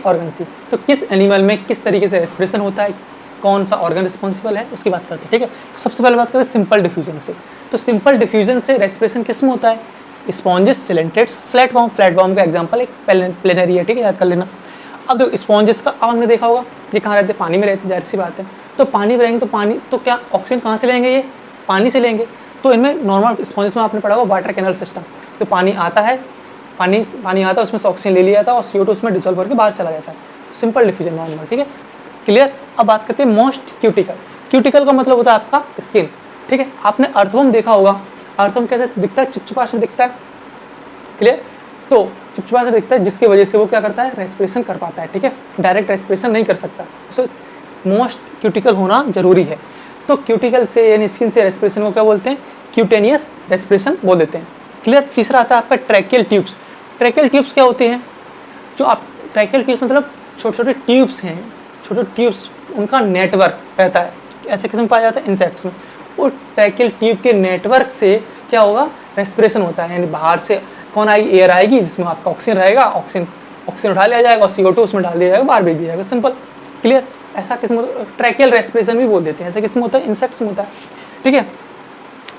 Organ से। तो किस एनिमल में किस तरीके से रेस्पिरेशन होता है, कौन सा ऑर्गन रिस्पॉन्सिबल है, उसकी बात करते हैं। ठीक है, तो सबसे पहले बात करते हैं सिंपल डिफ्यूजन से। तो सिंपल डिफ्यूजन से रेस्पिरेशन किस में होता है, स्पॉन्जेस, सिलेंट्रेट्स, फ्लैटवर्म। फ्लैटवर्म का एग्जांपल एक प्लेनरी है, ठीक है, याद कर लेना। अब देखो स्पॉन्जेस का, अब हमने देखा होगा ये कहाँ रहते हैं, पानी में रहते हैं, जाहिर सी बात है। तो पानी में रहेंगे तो पानी तो क्या ऑक्सीजन कहाँ से लेंगे, ये पानी से लेंगे। तो इनमें नॉर्मल स्पॉन्जेस में आपने पढ़ा होगा वाटर कैनल सिस्टम। तो पानी आता है, पानी आता है, उसमें से ऑक्सीजन ले लिया जाता है और CO2 उसमें डिसॉल्व करके बाहर चला जाता है। तो सिंपल डिफ्यूजन नॉर्मल, ठीक है, क्लियर। अब बात करते हैं मोस्ट क्यूटिकल। क्यूटिकल का मतलब होता है आपका स्किन, ठीक है। आपने अर्थवर्म देखा होगा, अर्थवर्म कैसे दिखता है, चिपचिपा से दिखता है, क्लियर। तो चिपचिपा से दिखता है जिसकी वजह से वो क्या करता है, रेस्पिरेशन कर पाता है, ठीक है, डायरेक्ट रेस्पिरेशन नहीं कर सकता। सो मोस्ट क्यूटिकल होना जरूरी है। तो क्यूटिकल से यानी स्किन से रेस्पिरेशन को क्या बोलते हैं, क्यूटेनियस रेस्पिरेशन बोल देते हैं, क्लियर। तीसरा आता है आपका ट्रैकियल ट्यूब्स। ट्रैकियल ट्यूब्स क्या होती हैं, जो आप ट्रैकियल ट्यूब्स मतलब छोटे छोटे ट्यूब्स हैं, छोटे ट्यूब्स, उनका नेटवर्क रहता है। ऐसे किस्म पाया जाता है इंसेक्ट्स में। वो ट्रैकियल ट्यूब के नेटवर्क से क्या होगा, रेस्पिरेशन होता है। यानी बाहर से कौन आएगी, एयर आएगी जिसमें आपका ऑक्सीजन रहेगा, ऑक्सीजन उठा लिया जाएगा और CO2 उसमें डाल दिया जाएगा, बाहर भेज दिया जाएगा, सिंपल, क्लियर। ऐसा किस्म ट्रैकियल रेस्पिरेशन भी बोल देते हैं, ऐसा किस्म होता है, इंसेक्ट्स में होता है, ठीक है।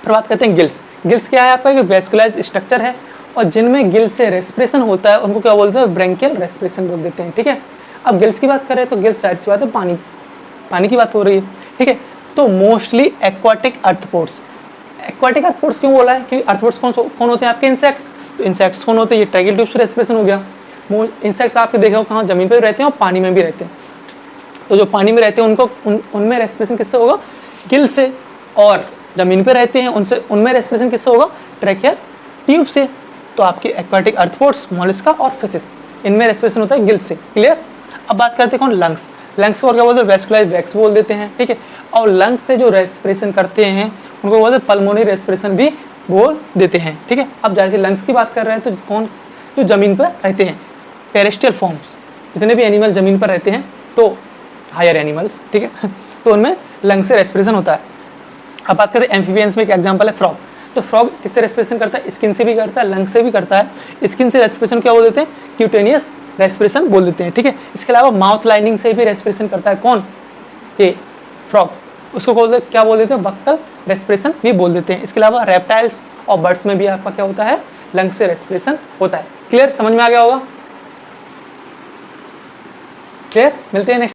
फिर बात करते हैं गिल्स। गिल्स क्या है आपका, एक वेस्कुलाइज्ड स्ट्रक्चर है और जिनमें गिल्स से रेस्पिरेशन होता है उनको क्या बोलते हैं, ब्रैंकियल रेस्पिरेशन बोल देते हैं, ठीक है। अब गिल्स की बात करें तो गिल्स जाहिर सी बात है पानी की बात हो रही है, ठीक है। तो मोस्टली एक्वाटिक अर्थपोड्स। एक्वाटिक अर्थपोड्स क्यों बोला है, क्योंकि अर्थपोड्स कौन होते हैं आपके, इंसेक्ट्स। तो इंसेक्ट्स कौन होते हैं, ये ट्रैकियल ट्यूब से रेस्पिरेशन हो गया। इंसेक्ट्स आपके देखो कहाँ, जमीन पर भी रहते हैं और पानी में भी रहते हैं। तो जो पानी में रहते हैं उनको उनमें रेस्पिरेशन किससे होगा, गिल से, और जमीन पे रहते हैं उनमें रेस्पिरेशन किससे होगा, ट्रैकियल ट्यूब से। तो आपके एक्वाटिक अर्थपोड्स, मोलस्का और फिशेस, इनमें रेस्पिरेशन होता है गिल से, क्लियर। अब बात करते हैं कौन, लंग्स। लंग्स को और क्या बोलते हैं, वेस्कुलाइज्ड वैक्स बोल देते हैं, ठीक है। और लंग्स से जो रेस्पिरेशन करते हैं उनको बोलते हैं पल्मोनरी रेस्पिरेशन भी बोल देते हैं, ठीक है। अब जैसे लंग्स की बात कर रहे हैं तो कौन, जो जमीन पर रहते हैं, टेरेस्ट्रियल फॉर्म्स, जितने भी एनिमल जमीन पर रहते हैं, तो हायर एनिमल्स, ठीक है, तो उनमें लंग से रेस्पिरेशन होता है। अब बात करते हैं एम्फीबियंस में, एक एग्जांपल है फ्रॉग। तो फ्रॉग किससे रेस्पिरेशन करता है, स्किन से भी करता है, लंग से भी करता है। स्किन से रेस्पिरेशन क्या बोल देते हैं, क्यूटेनियस रेस्पिरेशन बोल देते हैं, ठीक है। इसके अलावा माउथ लाइनिंग से भी रेस्पिरेशन करता है, कौन, ये फ्रॉग, उसको क्या बोल देते हैं, बक्कल रेस्पिरेशन भी बोल देते हैं। इसके अलावा रेप्टाइल्स और बर्ड्स में भी आपका क्या होता है, लंग से रेस्पिरेशन होता है, क्लियर, समझ में आ गया होगा, क्लियर। मिलते हैं नेक्स्ट।